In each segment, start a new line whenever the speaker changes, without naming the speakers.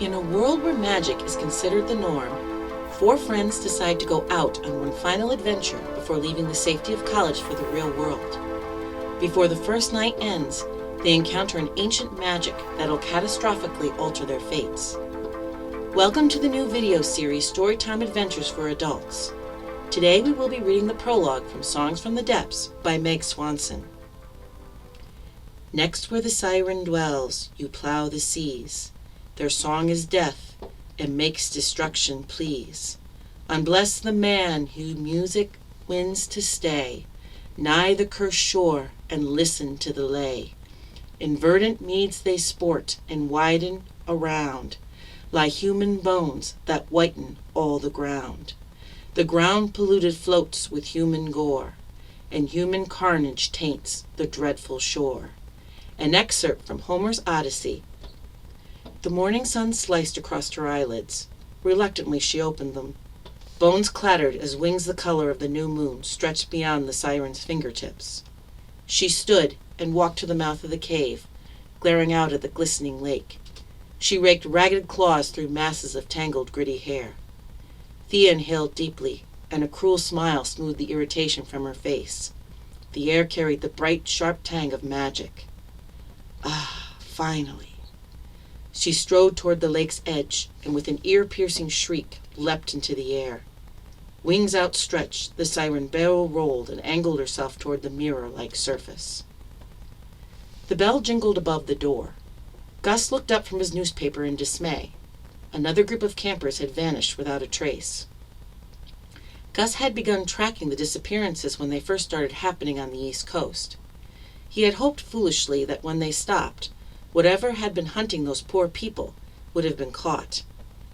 In a world where magic is considered the norm, four friends decide to go out on one final adventure before leaving the safety of college for the real world. Before the first night ends, they encounter an ancient magic that'll catastrophically alter their fates. Welcome to the new video series Storytime Adventures for Adults. Today we will be reading the prologue from Songs from the Depths by Meg Swanson. Next where the siren dwells, you plow the seas. Their song is death, and makes destruction please. Unbless the man who music wins to stay, nigh the cursed shore, and listen to the lay. In verdant meads they sport, and widen around, lie human bones that whiten all the ground. The ground polluted floats with human gore, and human carnage taints the dreadful shore. An excerpt from Homer's Odyssey. The morning sun sliced across her eyelids. Reluctantly she opened them. Bones clattered as wings the color of the new moon stretched beyond the siren's fingertips. She stood and walked to the mouth of the cave, glaring out at the glistening lake. She raked ragged claws through masses of tangled, gritty hair. Thea inhaled deeply, and a cruel smile smoothed the irritation from her face. The air carried the bright, sharp tang of magic. Ah, finally. She strode toward the lake's edge, and with an ear-piercing shriek, leapt into the air. Wings outstretched, the siren barrel rolled and angled herself toward the mirror-like surface. The bell jingled above the door. Gus looked up from his newspaper in dismay. Another group of campers had vanished without a trace. Gus had begun tracking the disappearances when they first started happening on the East Coast. He had hoped foolishly that when they stopped, whatever had been hunting those poor people would have been caught.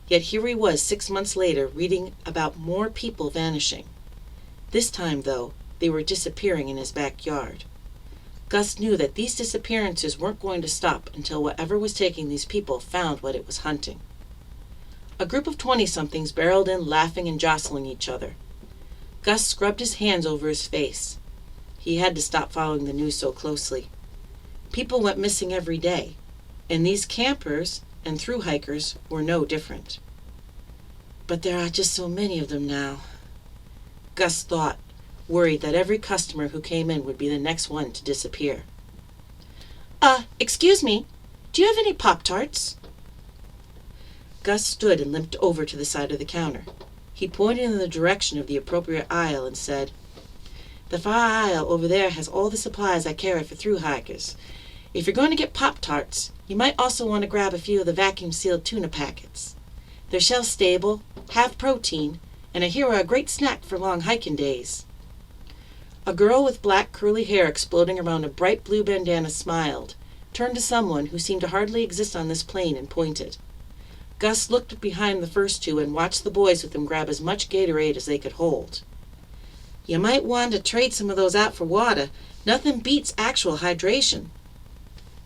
Yet here he was 6 months later reading about more people vanishing. This time, though, they were disappearing in his backyard. Gus knew that these disappearances weren't going to stop until whatever was taking these people found what it was hunting. A group of 20-somethings barreled in, laughing and jostling each other. Gus scrubbed his hands over his face. He had to stop following the news so closely. People went missing every day, and these campers and thru-hikers were no different. But there are just so many of them now, Gus thought, worried that every customer who came in would be the next one to disappear. Excuse me, do you have any Pop-Tarts? Gus stood and limped over to the side of the counter. He pointed in the direction of the appropriate aisle and said, "The far aisle over there has all the supplies I carry for thru-hikers. If you're going to get Pop-Tarts, you might also want to grab a few of the vacuum-sealed tuna packets. They're shelf-stable, have protein, and I hear are a great snack for long hiking days." A girl with black curly hair exploding around a bright blue bandana smiled, turned to someone who seemed to hardly exist on this plane, and pointed. Gus looked behind the first two and watched the boys with them grab as much Gatorade as they could hold. "You might want to trade some of those out for water. Nothing beats actual hydration."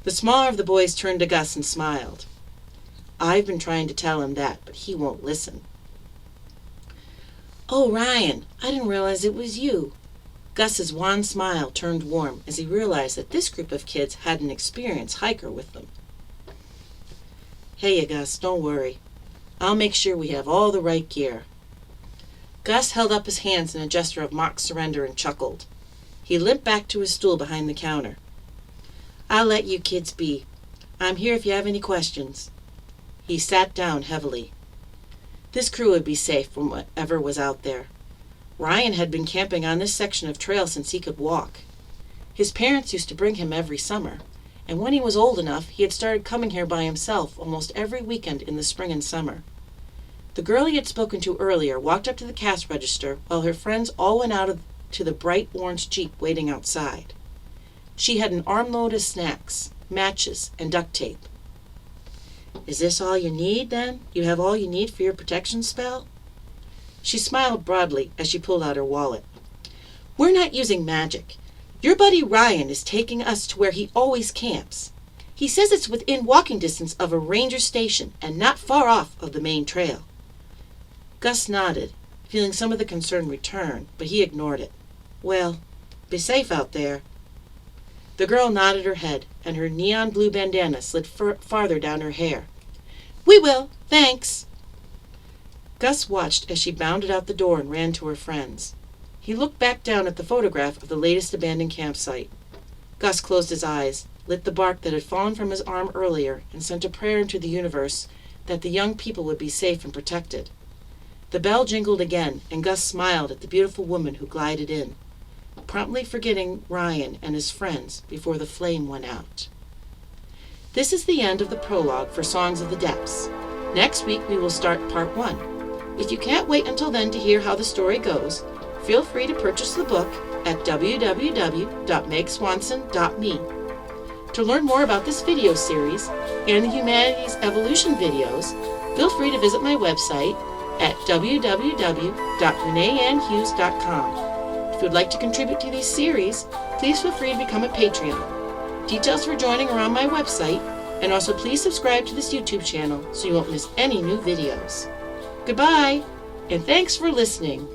The smaller of the boys turned to Gus and smiled. "I've been trying to tell him that, but he won't listen." "Oh, Ryan, I didn't realize it was you." Gus's wan smile turned warm as he realized that this group of kids had an experienced hiker with them. "Hey, Gus, don't worry. I'll make sure we have all the right gear." Gus held up his hands in a gesture of mock surrender and chuckled. He limped back to his stool behind the counter. "I'll let you kids be. I'm here if you have any questions." He sat down heavily. This crew would be safe from whatever was out there. Ryan had been camping on this section of trail since he could walk. His parents used to bring him every summer, and when he was old enough, he had started coming here by himself almost every weekend in the spring and summer. The girl he had spoken to earlier walked up to the cash register while her friends all went out to the bright orange Jeep waiting outside. She had an armload of snacks, matches, and duct tape. "Is this all you need, then? You have all you need for your protection spell?" She smiled broadly as she pulled out her wallet. "We're not using magic. Your buddy Ryan is taking us to where he always camps. He says it's within walking distance of a ranger station and not far off of the main trail." Gus nodded, feeling some of the concern return, but he ignored it. "Well, be safe out there." The girl nodded her head, and her neon blue bandana slid farther down her hair. "We will, thanks." Gus watched as she bounded out the door and ran to her friends. He looked back down at the photograph of the latest abandoned campsite. Gus closed his eyes, lit the bark that had fallen from his arm earlier, and sent a prayer into the universe that the young people would be safe and protected. The bell jingled again, and Gus smiled at the beautiful woman who glided in, promptly forgetting Ryan and his friends before the flame went out. This is the end of the prologue for Songs of the Depths. Next week we will start part 1. If you can't wait until then to hear how the story goes, feel free to purchase the book at www.megswanson.me. To learn more about this video series and the Humanities Evolution videos, feel free to visit my website at www.reneeannhughes.com. If you would like to contribute to these series, please feel free to become a Patreon. Details for joining are on my website, and also please subscribe to this YouTube channel so you won't miss any new videos. Goodbye, and thanks for listening.